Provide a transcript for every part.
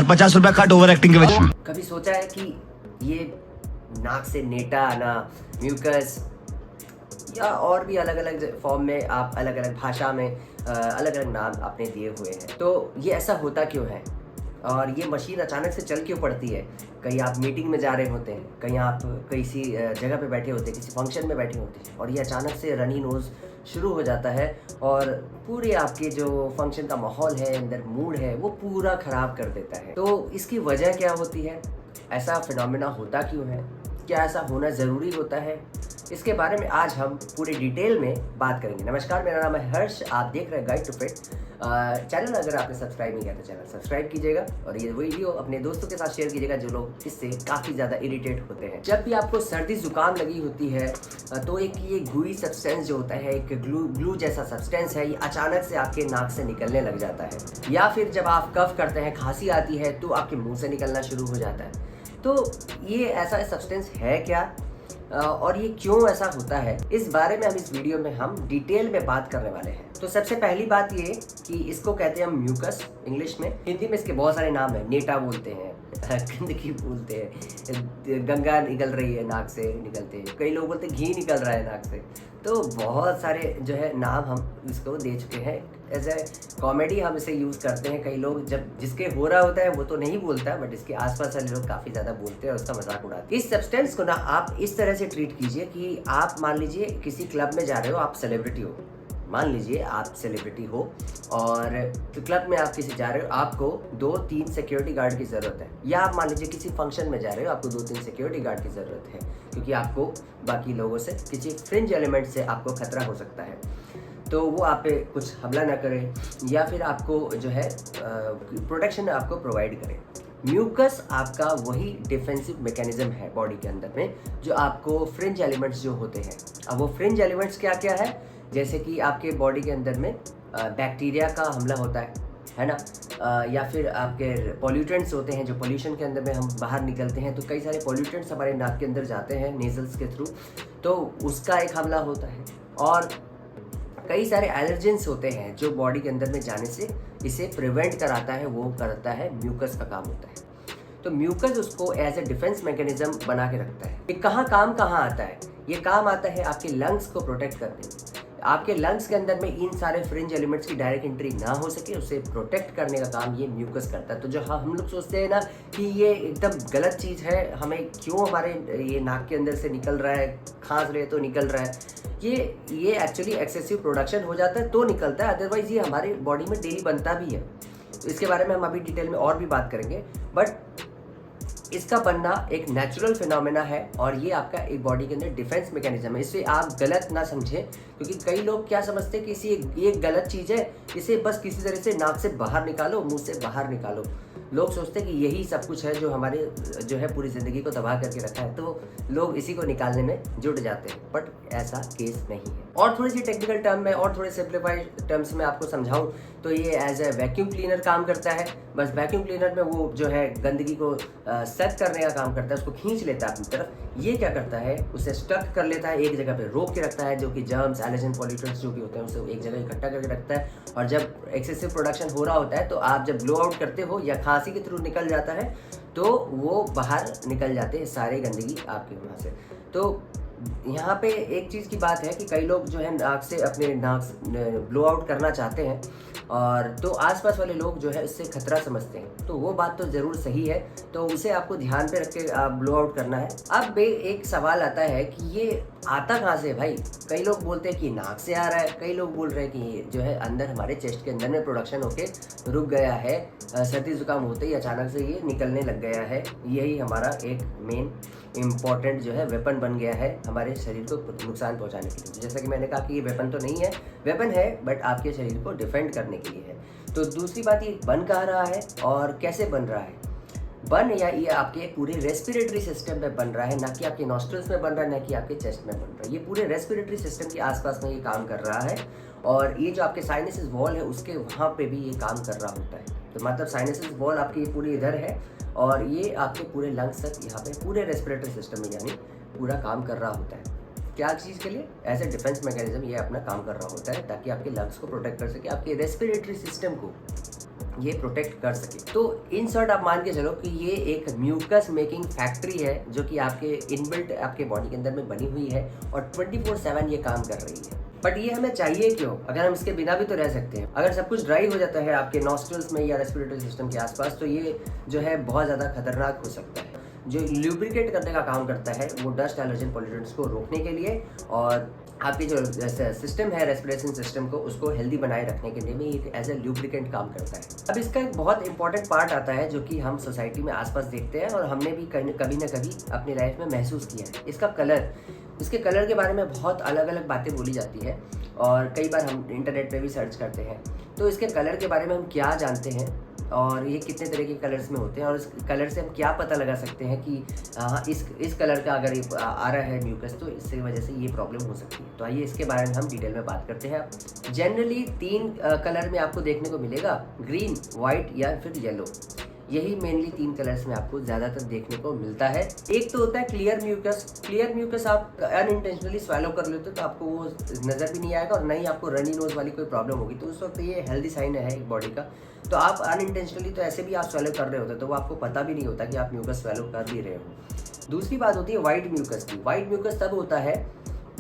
और 50 रुपया cut over acting के वजह। कभी सोचा है कि ये नाक से नेटा आना, म्यूकस या और भी अलग अलग फॉर्म में आप अलग अलग भाषा में अलग अलग नाम आपने दिए हुए हैं, तो ये ऐसा होता क्यों है और ये मशीन अचानक से चल क्यों पड़ती है? कहीं आप मीटिंग में जा रहे होते हैं, कहीं आप किसी जगह पे बैठे होते हैं, किसी फंक्शन में बैठे होते हैं और ये अचानक से रनी नोज़ शुरू हो जाता है और पूरे आपके जो फंक्शन का माहौल है, अंदर मूड है, वो पूरा ख़राब कर देता है। तो इसकी वजह क्या होती है? ऐसा फिनोमेना होता क्यों है? क्या ऐसा होना ज़रूरी होता है? इसके बारे में आज हम पूरे डिटेल में बात करेंगे। नमस्कार, मेरा नाम है हर्ष, आप देख रहे हैं गाइड टू फिट। चैनल अगर आपने सब्सक्राइब नहीं किया तो चैनल सब्सक्राइब कीजिएगा और ये वीडियो अपने दोस्तों के साथ शेयर कीजिएगा जो लोग इससे काफ़ी ज़्यादा इरिटेट होते हैं। जब भी आपको सर्दी जुकाम लगी होती है तो एक ये गूई सब्सटेंस जो होता है, एक ग्लू जैसा सब्सटेंस है, ये अचानक से आपके नाक से निकलने लग जाता है। या फिर जब आप कफ करते हैं, खांसी आती है तो आपके मुँह से निकलना शुरू हो जाता है। तो ये ऐसा सब्सटेंस है क्या और ये क्यों ऐसा होता है, इस बारे में हम इस वीडियो में हम डिटेल में बात करने वाले हैं। तो सबसे पहली बात ये कि इसको कहते हैं हम म्यूकस इंग्लिश में। हिंदी में इसके बहुत सारे नाम हैं, नेटा बोलते हैं, गंदगी बोलते हैं, गंगा निकल रही है नाक से निकलते हैं, कई लोग बोलते हैं घी निकल रहा है नाक से। तो बहुत सारे जो है नाम हम इसको दे चुके हैं। एज ए कॉमेडी हम इसे यूज़ करते हैं। कई लोग जब जिसके हो रहा होता है वो तो नहीं बोलता, बट इसके आसपास वाले लोग काफ़ी ज़्यादा बोलते हैं और उसका मजाक उड़ाते हैं। इस सब्सटेंस को ना आप इस तरह से ट्रीट कीजिए कि आप मान लीजिए किसी क्लब में जा रहे हो, आप सेलिब्रिटी हो, मान लीजिए आप सेलिब्रिटी हो और तो क्लब में आप किसी जा रहे हो, आपको 2-3 सिक्योरिटी गार्ड की ज़रूरत है। या आप मान लीजिए किसी फंक्शन में जा रहे हो, आपको 2-3 सिक्योरिटी गार्ड की ज़रूरत है क्योंकि आपको बाकी लोगों से किसी फ्रिंज एलिमेंट से आपको खतरा हो सकता है, तो वो आप पे कुछ हमला ना करे या फिर आपको जो है प्रोटेक्शन आपको प्रोवाइड करे। म्यूकस आपका वही डिफेंसिव मैकेनिज्म है बॉडी के अंदर में जो आपको फ्रिंज एलिमेंट्स जो होते हैं। अब वो फ्रिंज एलिमेंट्स क्या क्या है? जैसे कि आपके बॉडी के अंदर में बैक्टीरिया का हमला होता है ना, या फिर आपके पॉल्यूटेंट्स होते हैं जो पोल्यूशन के अंदर में हम बाहर निकलते हैं, तो कई सारे पॉल्यूटेंट्स हमारे नाक के अंदर जाते हैं नेजल्स के थ्रू, तो उसका एक हमला होता है। और कई सारे एलर्जेंस होते हैं जो बॉडी के अंदर में जाने से इसे प्रिवेंट कराता है, वो करता है म्यूकस का काम होता है। तो म्यूकस उसको एज ए डिफेंस मैकेनिज्म बना के रखता है। ये कहाँ आता है? ये काम आता है आपके लंग्स को प्रोटेक्ट करने में। आपके लंग्स के अंदर में इन सारे फ्रिंज एलिमेंट्स की डायरेक्ट एंट्री ना हो सके, उसे प्रोटेक्ट करने का काम ये म्यूकस करता है। तो जो हम लोग सोचते हैं ना कि ये एकदम गलत चीज़ है, हमें क्यों हमारे ये नाक के अंदर से निकल रहा है, खांस रहे तो निकल रहा है, ये एक्चुअली एक्सेसिव प्रोडक्शन हो जाता है तो निकलता है, अदरवाइज ये हमारे बॉडी में डेली बनता भी है। तो इसके बारे में हम अभी डिटेल में और भी बात करेंगे, बट इसका बनना एक नेचुरल फिनोमेना है और ये आपका एक बॉडी के अंदर डिफेंस मैकेनिज्म है। इसे आप गलत ना समझें क्योंकि कई लोग क्या समझते हैं कि ये गलत चीज़ है, इसे बस किसी तरह से नाक से बाहर निकालो, मुंह से बाहर निकालो। लोग सोचते हैं कि यही सब कुछ है जो हमारे जो है पूरी ज़िंदगी को तबाह करके रखा है, तो लोग इसी को निकालने में जुट जाते हैं, बट ऐसा केस नहीं है। और थोड़ी सी टेक्निकल टर्म में और थोड़े सिंप्लीफाइड टर्म्स में आपको समझाऊं तो ये एज ए वैक्यूम क्लीनर काम करता है। बस वैक्यूम क्लीनर में वो जो है गंदगी को सेट करने का काम करता है, उसको खींच लेता है अपनी तरफ। ये क्या करता है? उसे स्टक कर लेता है, एक जगह पे रोक के रखता है, जो कि जर्म्स, एलर्जन, पॉल्यूटेंट्स जो भी होते हैं उसे एक जगह इकट्ठा करके रखता है। और जब एक्सेसिव प्रोडक्शन हो रहा होता है तो आप जब ब्लो आउट करते हो या खांसी के थ्रू निकल जाता है तो वो बाहर निकल जाते हैं सारे गंदगी आपके वहाँ से। तो यहाँ पे एक चीज़ की बात है कि कई लोग जो है नाक से अपने ब्लो आउट करना चाहते हैं और तो आसपास वाले लोग जो है इससे खतरा समझते हैं, तो वो बात तो ज़रूर सही है, तो उसे आपको ध्यान पे रख के ब्लो आउट करना है। अब एक सवाल आता है कि ये आता कहाँ से भाई? कई लोग बोलते हैं कि नाक से आ रहा है, कई लोग बोल रहे हैं कि ये जो है अंदर हमारे चेस्ट के अंदर में प्रोडक्शन होके रुक गया है, सर्दी जुकाम होते ही अचानक से ये निकलने लग गया है। यही हमारा एक मेन इम्पॉर्टेंट जो है वेपन बन गया है हमारे शरीर को नुकसान पहुंचाने के लिए। जैसा कि मैंने कहा कि ये वेपन तो नहीं है, वेपन है बट आपके शरीर को डिफेंड करने के लिए है। तो दूसरी बात, ये बन कहाँ रहा है और कैसे बन रहा है? बन या ये आपके पूरे रेस्पिरेटरी सिस्टम में बन रहा है, ना कि आपके नॉस्ट्रल्स में बन रहा है, ना कि आपके चेस्ट में बन रहा है। ये पूरे रेस्पिरेटरी सिस्टम के आसपास में ये काम कर रहा है और ये जो आपके साइनसेस वॉल है उसके वहाँ पे भी ये काम कर रहा होता है। तो मतलब साइनसेस वॉल आपकी ये पूरी इधर है और ये आपके पूरे लंग्स तक यहाँ पे पूरे रेस्पिरेटरी सिस्टम में यानी पूरा काम कर रहा होता है। क्या चीज़ के लिए? एज ए डिफेंस मैकेनिज्म ये अपना काम कर रहा होता है ताकि आपके लंग्स को प्रोटेक्ट कर सके, आपके रेस्पिरेटरी सिस्टम को ये प्रोटेक्ट कर सके। तो इन शॉर्ट आप मान के चलो कि ये एक म्यूकस मेकिंग फैक्ट्री है जो कि आपके इनबिल्ट आपके बॉडी के अंदर में बनी हुई है और 24/7 ये काम कर रही है। बट ये हमें चाहिए क्यों, अगर हम इसके बिना भी तो रह सकते हैं। अगर सब कुछ ड्राई हो जाता है आपके नॉस्ट्रल्स में या रेस्पिरेटरी सिस्टम के आसपास, तो ये जो है बहुत ज़्यादा खतरनाक हो सकता है। जो ल्यूब्रिकेट करने का काम करता है वो डस्ट एलर्जन पॉल्यूटेंट्स को रोकने के लिए और आपकी जो सिस्टम है रेस्पिरेशन सिस्टम को उसको हेल्दी बनाए रखने के लिए भी एक एज ए ल्यूब्रिकेंट काम करता है। अब इसका एक बहुत इंपॉर्टेंट पार्ट आता है जो कि हम सोसाइटी में आसपास देखते हैं और हमने भी कभी ना कभी अपनी लाइफ में महसूस किया है, इसका कलर। इसके कलर के बारे में बहुत अलग अलग बातें बोली जाती है और कई बार हम इंटरनेट पे भी सर्च करते हैं। तो इसके कलर के बारे में हम क्या जानते हैं और ये कितने तरह के कलर्स में होते हैं और इस कलर से हम क्या पता लगा सकते हैं कि हाँ इस कलर का अगर आ रहा है म्यूकस तो इससे वजह से ये प्रॉब्लम हो सकती है। तो आइए इसके बारे में हम डिटेल में बात करते हैं। जनरली 3 कलर में आपको देखने को मिलेगा, ग्रीन, वाइट या फिर येलो। यही मेनली 3 कलर्स में आपको ज़्यादातर देखने को मिलता है। एक तो होता है क्लियर म्यूकस। क्लियर म्यूकस आप अनइंटेंशनली स्वेलो कर लेते हो तो आपको वो नज़र भी नहीं आएगा और नहीं आपको रनी नोज वाली कोई प्रॉब्लम होगी, तो उस वक्त ये हेल्दी साइन है एक बॉडी का। तो आप अनइंटेंशनली तो ऐसे भी आप स्वेलो कर रहे होते तो वो आपको पता भी नहीं होता कि आप म्यूकस स्वेलो कर भी रहे हो। दूसरी बात होती है वाइट म्यूकस की। वाइट म्यूकस तब होता है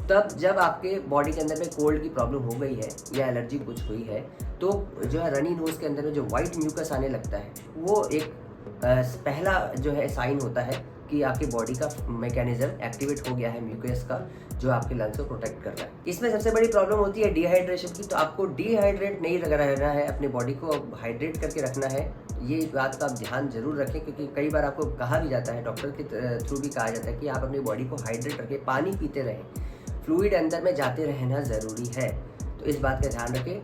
तब जब आपके बॉडी के अंदर में कोल्ड की प्रॉब्लम हो गई है या एलर्जी कुछ हुई है, तो जो है रनी नोज के अंदर में जो वाइट म्यूकस आने लगता है वो एक पहला जो है साइन होता है कि आपकी बॉडी का मैकेनिज्म एक्टिवेट हो गया है म्यूकस का, जो आपके लंग्स को प्रोटेक्ट कर रहा है। इसमें सबसे बड़ी प्रॉब्लम होती है डिहाइड्रेशन की। तो आपको डिहाइड्रेट नहीं रहना है, अपने बॉडी को हाइड्रेट करके रखना है। ये बात का आप ध्यान जरूर रखें क्योंकि कई बार आपको कहा भी जाता है, डॉक्टर के थ्रू भी कहा जाता है कि आप अपनी बॉडी को हाइड्रेट रखें, पानी पीते रहें, फ्लूइड अंदर में जाते रहना ज़रूरी है। तो इस बात का ध्यान रखें।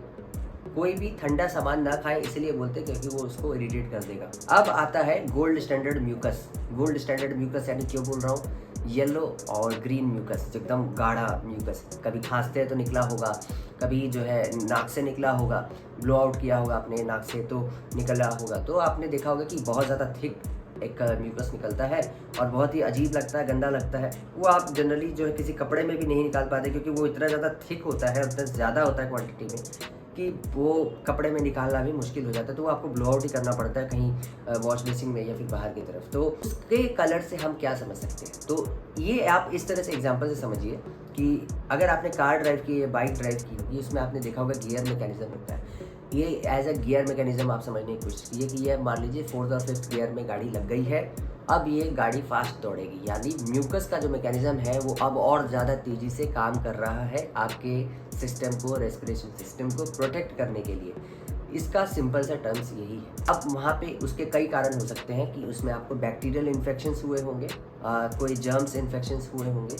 कोई भी ठंडा सामान ना खाएं, इसलिए बोलते हैं क्योंकि वो उसको इरिटेट कर देगा। अब आता है gold standard mucus. Gold standard mucus यानी क्यों बोल रहा हूँ, येलो और ग्रीन म्यूकस, एकदम गाढ़ा म्यूकस। कभी खांसते हैं तो निकला होगा, कभी जो है नाक से निकला होगा, ब्लो आउट किया होगा अपने नाक से तो निकला होगा। तो आपने देखा होगा कि बहुत ज़्यादा थिक एक म्यूकस निकलता है और बहुत ही अजीब लगता है, गंदा लगता है। वो आप जनरली जो है किसी कपड़े में भी नहीं निकाल पाते क्योंकि वो इतना ज़्यादा थिक होता है, उतना ज़्यादा होता है क्वांटिटी में कि वो कपड़े में निकालना भी मुश्किल हो जाता है। तो वो आपको ब्लो आउट ही करना पड़ता है कहीं वॉश बेसिन में या फिर बाहर की तरफ। तो उसके कलर से हम क्या समझ सकते हैं, तो ये आप इस तरह से एग्जांपल से समझिए कि अगर आपने कार ड्राइव की है, बाइक ड्राइव की होगी, उसमें आपने देखा होगा गियर मैकेनिज्म होता है। ये एज अ गियर मैकेनिज्म आप समझने की कोशिश कीजिए कि ये मान लीजिए 4th और 5th गियर में गाड़ी लग गई है। अब ये गाड़ी फास्ट दौड़ेगी, यानी म्यूकस का जो मैकेनिज्म है वो अब और ज़्यादा तेज़ी से काम कर रहा है आपके सिस्टम को, रेस्पिरेशन सिस्टम को प्रोटेक्ट करने के लिए। इसका सिंपल सा टर्म्स यही है। अब वहाँ पे उसके कई कारण हो सकते हैं कि उसमें आपको बैक्टीरियल इन्फेक्शंस हुए होंगे, कोई जर्म्स इन्फेक्शंस हुए होंगे,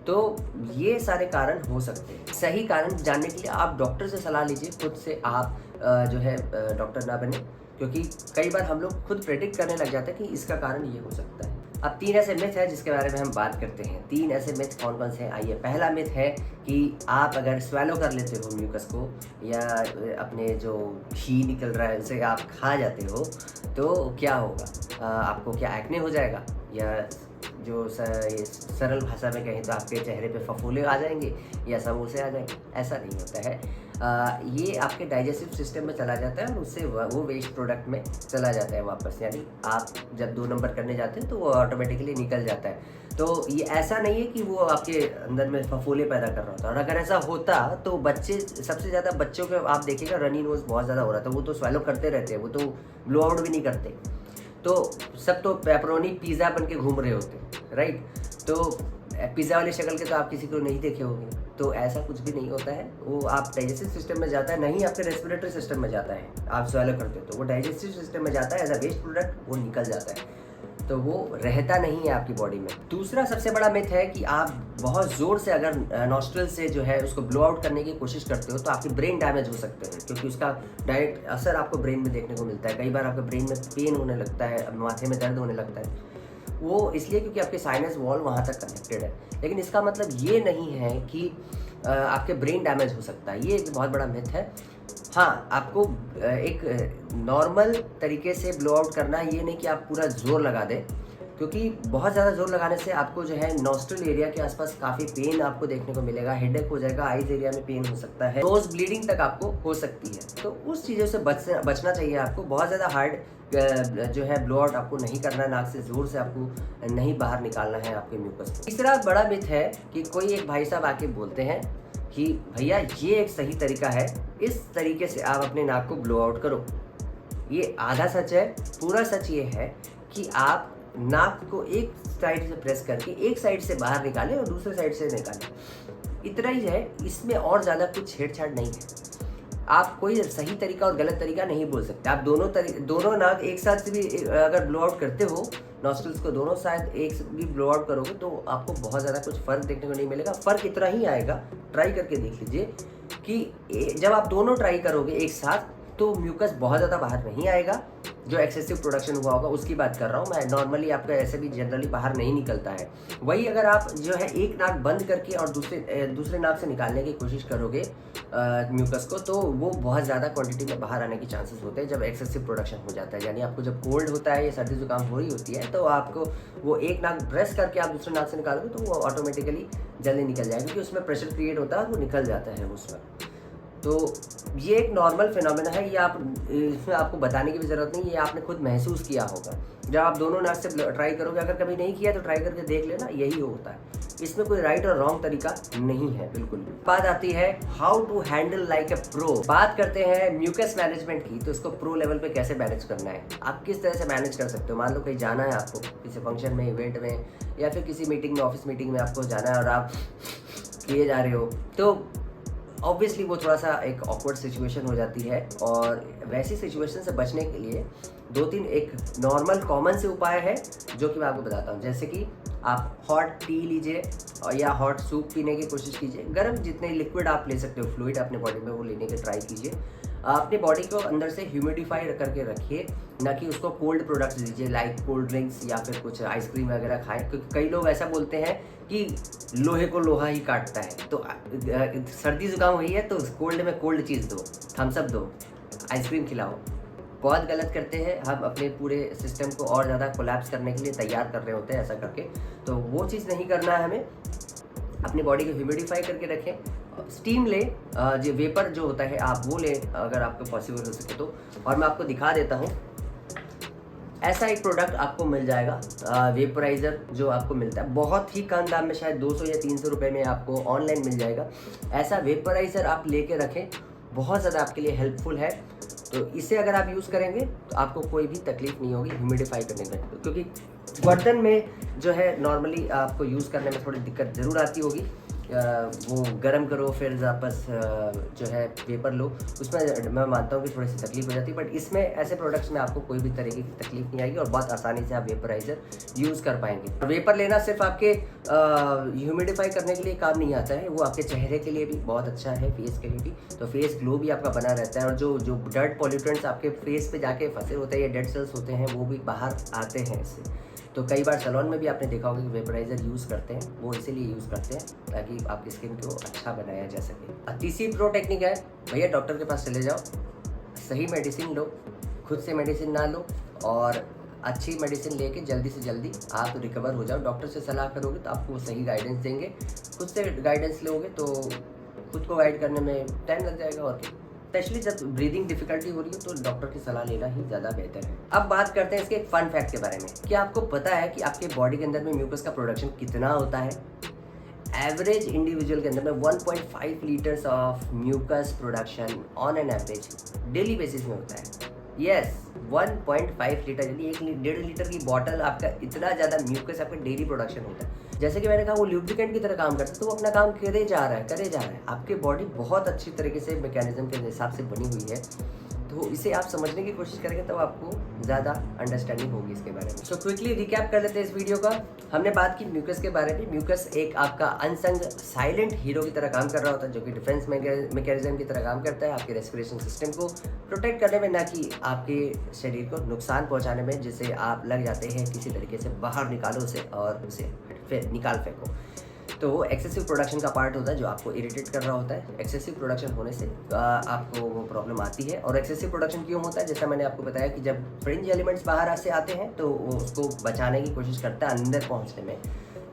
तो ये सारे कारण हो सकते हैं। सही कारण जानने के लिए आप डॉक्टर से सलाह लीजिए, खुद से आप जो है डॉक्टर ना बने, क्योंकि कई बार हम लोग खुद प्रेडिक्ट करने लग जाते हैं कि इसका कारण ये हो सकता है। अब 3 ऐसे मिथ है जिसके बारे में हम बात करते हैं। 3 ऐसे मिथ कौन कौन से हैं, आइए। पहला मिथ है कि आप अगर स्वेलो कर लेते हो म्यूकस को या अपने जो घी निकल रहा है उसे आप खा जाते हो तो क्या होगा, आपको क्या एक्ने हो जाएगा, या जो सरल भाषा में कहें तो आपके चेहरे पे फफूले आ जाएंगे या समोसे आ जाएंगे। ऐसा नहीं होता है। ये आपके डाइजेस्टिव सिस्टम में चला जाता है और उससे वो वेस्ट प्रोडक्ट में चला जाता है वापस, यानी आप जब 2 नंबर करने जाते हैं तो वो ऑटोमेटिकली निकल जाता है। तो ये ऐसा नहीं है कि वो आपके अंदर में फफूले पैदा कर रहा होता। और अगर ऐसा होता तो बच्चे, सबसे ज़्यादा बच्चों के आप देखिएगा रनी नोज बहुत ज़्यादा हो रहा था, वो तो स्वेलो करते रहते हैं, वो तो ब्लो आउट भी नहीं करते। तो सब तो पेपरोनी पिज़्ज़ा बन के घूम रहे होते, राइट। तो पिज़्ज़ा वाली शक्ल के तो आप किसी को नहीं देखे होंगे। तो ऐसा कुछ भी नहीं होता है, वो आप डाइजेस्टिव सिस्टम में जाता है, नहीं आपके रेस्पिरेटरी सिस्टम में जाता है। आप स्वेलो करते हो तो वो डाइजेस्टिव सिस्टम में जाता है, एज अ वेस्ट प्रोडक्ट वो निकल जाता है, तो वो रहता नहीं है आपकी बॉडी में। दूसरा सबसे बड़ा मिथ है कि आप बहुत ज़ोर से अगर नॉस्ट्रल से जो है उसको ब्लो आउट करने की कोशिश करते हो तो आपके ब्रेन डैमेज हो सकते हैं, क्योंकि उसका डायरेक्ट असर आपको ब्रेन में देखने को मिलता है। कई बार आपके ब्रेन में पेन होने लगता है, माथे में दर्द होने लगता है, वो इसलिए क्योंकि आपके साइनस वॉल वहाँ तक कनेक्टेड है। लेकिन इसका मतलब ये नहीं है कि आपके ब्रेन डैमेज हो सकता है, ये एक बहुत बड़ा मिथ है। हाँ, आपको एक नॉर्मल तरीके से ब्लो आउट करना है, ये नहीं कि आप पूरा जोर लगा दें। क्योंकि बहुत ज़्यादा जोर लगाने से आपको जो है नॉस्ट्रल एरिया के आसपास काफ़ी पेन आपको देखने को मिलेगा, हेडेक हो जाएगा, आईज एरिया में पेन हो सकता है, नोज ब्लीडिंग तक आपको हो सकती है। तो उस चीज़ों से बचना चाहिए आपको। बहुत ज़्यादा हार्ड जो है ब्लो आउट आपको नहीं करना है, नाक से ज़ोर से आपको नहीं बाहर निकालना है आपके म्यूकस को। तीसरा बड़ा मिथ है कि कोई एक भाई साहब आके बोलते हैं कि भैया ये एक सही तरीका है, इस तरीके से आप अपने नाक को ब्लो आउट करो। ये आधा सच है। पूरा सच ये है कि आप नाक को एक साइड से प्रेस करके एक साइड से बाहर निकालें और दूसरे साइड से निकालें, इतना ही है। इसमें और ज़्यादा कुछ छेड़छाड़ नहीं है। आप कोई सही तरीका और गलत तरीका नहीं बोल सकते। आप दोनों नाक एक साथ से भी अगर ब्लो आउट करते हो, नॉस्ट्रल्स को दोनों साइड एक से भी ब्लो आउट करोगे तो आपको बहुत ज़्यादा कुछ फ़र्क देखने को नहीं मिलेगा। फ़र्क इतना ही आएगा, ट्राई करके देख लीजिए कि जब आप दोनों ट्राई करोगे एक साथ तो म्यूकस बहुत ज़्यादा बाहर नहीं आएगा। जो एक्सेसिव प्रोडक्शन हुआ होगा उसकी बात कर रहा हूँ मैं। नॉर्मली आपका ऐसे भी जनरली बाहर नहीं निकलता है। वही अगर आप जो है एक नाक बंद करके और दूसरे नाक से निकालने की कोशिश करोगे म्यूकस को, तो वो बहुत ज़्यादा क्वांटिटी में बाहर आने के चांसेस होते हैं जब एक्सेसिव प्रोडक्शन हो जाता है। यानी आपको जब कोल्ड होता है या सर्दी जुकाम हो रही होती है तो आपको वो एक नाक प्रेस करके आप दूसरे नाक से निकालोगे तो वो ऑटोमेटिकली जल्दी निकल जाएगा, क्योंकि उसमें प्रेशर क्रिएट होता है, वो निकल जाता है उसमें। तो ये एक नॉर्मल फिनोमेना है। ये इसमें आपको बताने की भी ज़रूरत नहीं, ये आपने खुद महसूस किया होगा जब आप दोनों नाक से ट्राई करोगे। अगर कभी नहीं किया तो ट्राई करके देख लेना, यही होता है। इसमें कोई राइट और रॉन्ग तरीका नहीं है बिल्कुल भी। बात आती है how to handle like a pro. बात करते हैं म्यूकस मैनेजमेंट की, तो इसको प्रो लेवल पे कैसे मैनेज करना है, आप किस तरह से मैनेज कर सकते हो। मान लो कहीं जाना है आपको, किसी फंक्शन में, इवेंट में, या फिर किसी मीटिंग में, ऑफिस मीटिंग में आपको जाना है और आप किए जा रहे हो, तो ऑब्वियसली वो थोड़ा सा एक ऑकवर्ड सिचुएशन हो जाती है। और वैसी सिचुएशन से बचने के लिए 2-3 एक नॉर्मल कॉमन से उपाय है जो कि मैं आपको बताता हूँ। जैसे कि आप हॉट टी लीजिए और या हॉट सूप पीने की कोशिश कीजिए। गर्म जितने लिक्विड आप ले सकते हो, फ्लूइड अपने बॉडी में, वो लेने की ट्राई कीजिए। अपने बॉडी को अंदर से ह्यूमिडिफाई करके रखिए, ना कि उसको कोल्ड प्रोडक्ट्स दीजिए लाइक कोल्ड ड्रिंक्स या फिर कुछ आइसक्रीम वगैरह खाएं। क्योंकि कई लोग ऐसा बोलते हैं कि लोहे को लोहा ही काटता है। तो सर्दी जुकाम हुई है तो कोल्ड में कोल्ड चीज़ दो, थम्स अप दो, आइसक्रीम खिलाओ। बहुत गलत करते हैं हम, अपने पूरे सिस्टम को और ज़्यादा कोलैप्स करने के लिए तैयार कर रहे होते हैं ऐसा करके। तो वो चीज़ नहीं करना है हमें। अपनी बॉडी को ह्यूमिडिफाई करके रखें, स्टीम ले, जो वेपर जो होता है आप वो ले अगर आपको पॉसिबल हो सके तो। और मैं आपको दिखा देता हूँ, ऐसा एक प्रोडक्ट आपको मिल जाएगा, वेपराइज़र जो आपको मिलता है बहुत ही कम दाम में, शायद 200 या 300 रुपये में आपको ऑनलाइन मिल जाएगा। ऐसा वेपराइज़र आप लेके रखें, बहुत ज़्यादा आपके लिए हेल्पफुल है। तो इसे अगर आप यूज़ करेंगे तो आपको कोई भी तकलीफ नहीं होगी ह्यूमिडिफाई करने में, क्योंकि बर्तन में जो है नॉर्मली आपको यूज़ करने में थोड़ी दिक्कत ज़रूर आती होगी। वो गर्म करो फिर वापस जो है वेपर लो, उसमें मैं मानता हूँ कि थोड़ी सी तकलीफ हो जाती है। बट इसमें ऐसे प्रोडक्ट्स में आपको कोई भी तरीके की तकलीफ नहीं आएगी और बहुत आसानी से आप वेपराइज़र यूज़ कर पाएंगे। वेपर लेना सिर्फ आपके ह्यूमिडिफाई करने के लिए काम नहीं आता है, वो आपके चेहरे के लिए भी बहुत अच्छा है, फेस के लिए भी। तो फेस ग्लो भी आपका बना रहता है और जो डर्ट पॉल्यूटेंट्स आपके फेस पे जाके फंसे होते हैं या डेड सेल्स होते हैं वो भी बाहर आते हैं इससे। तो कई बार सैलून में भी आपने देखा होगा कि वेपराइज़र यूज़ करते हैं, वो इसीलिए यूज़ करते हैं ताकि आपकी स्किन को अच्छा बनाया जा सके। तीसरी प्रो टेक्निक है, भैया डॉक्टर के पास चले जाओ, सही मेडिसिन लो, खुद से मेडिसिन ना लो और अच्छी मेडिसिन लेके जल्दी से जल्दी आप रिकवर हो जाओ। डॉक्टर से सलाह करोगे तो आपको सही गाइडेंस देंगे, खुद से गाइडेंस लोगे तो खुद को गाइड करने में टाइम लग जाएगा। और स्पेशली जब ब्रीदिंग डिफिकल्टी हो रही हो तो डॉक्टर की सलाह लेना ही ज़्यादा बेहतर है। अब बात करते हैं इसके एक फन फैक्ट के बारे में। क्या आपको पता है कि आपके बॉडी के अंदर में म्यूकस का प्रोडक्शन कितना होता है? एवरेज इंडिविजुअल के अंदर में 1.5 litres of mucus production on an average daily basis में होता है। यस, 1.5 लीटर, यानी 1.5 लीटर की बॉटल आपका इतना ज़्यादा म्यूकस आपका डेली प्रोडक्शन होता है। जैसे कि मैंने कहा वो ल्यूब्रिकेंट की तरह काम करता है, तो वो अपना काम करे जा रहा है। आपकी बॉडी बहुत अच्छी तरीके से मैकेनिज्म के हिसाब से बनी हुई है, तो इसे आप समझने की कोशिश करेंगे तब आपको ज़्यादा अंडरस्टैंडिंग होगी इसके बारे में। सो क्विकली रिकैप कर लेते हैं इस वीडियो का। हमने बात की म्यूकस के बारे में। म्यूकस एक आपका अनसंग साइलेंट हीरो की तरह काम कर रहा होता है, जो कि डिफेंस मैकेनिज्म की तरह काम करता है आपके रेस्पिरेशन सिस्टम को प्रोटेक्ट करने में, ना कि आपके शरीर को नुकसान पहुँचाने में, जिससे आप लग जाते हैं किसी तरीके से बाहर निकालो उसे और उसे फिर निकाल फेंको। तो वो एक्सेसिव प्रोडक्शन का पार्ट होता है जो आपको इरिटेट कर रहा होता है। एक्सेसिव प्रोडक्शन होने से आपको वो प्रॉब्लम आती है। और एक्सेसिव प्रोडक्शन क्यों होता है, जैसा मैंने आपको बताया कि जब फ्रिंज एलिमेंट्स बाहर से आते हैं तो वो उसको बचाने की कोशिश करता है अंदर पहुंचने में,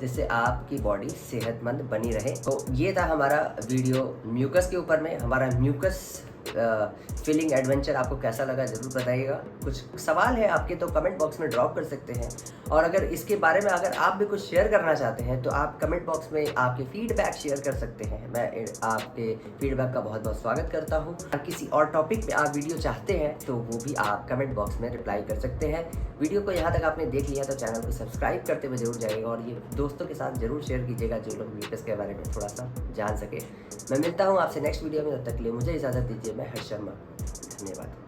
जिससे आपकी बॉडी सेहतमंद बनी रहे। तो ये था हमारा वीडियो म्यूकस के ऊपर में। हमारा म्यूकस फीलिंग एडवेंचर आपको कैसा लगा ज़रूर बताइएगा। कुछ सवाल है आपके तो कमेंट बॉक्स में ड्रॉप कर सकते हैं। और अगर इसके बारे में अगर आप भी कुछ शेयर करना चाहते हैं तो आप कमेंट बॉक्स में आपके फीडबैक शेयर कर सकते हैं। मैं आपके फीडबैक का बहुत बहुत स्वागत करता हूँ। अगर किसी और टॉपिक पे आप वीडियो चाहते हैं तो वो भी आप कमेंट बॉक्स में रिप्लाई कर सकते हैं। वीडियो को यहाँ तक आपने देख लिया तो चैनल को सब्सक्राइब करते हुए जरूर जाइएगा और ये दोस्तों के साथ जरूर शेयर कीजिएगा जो लोग म्यूकस के बारे में थोड़ा सा जान सके। मैं मिलता हूँ आपसे नेक्स्ट वीडियो में, तब तक के लिए मुझे इजाज़त दीजिए। मैं हर्ष शर्मा, धन्यवाद।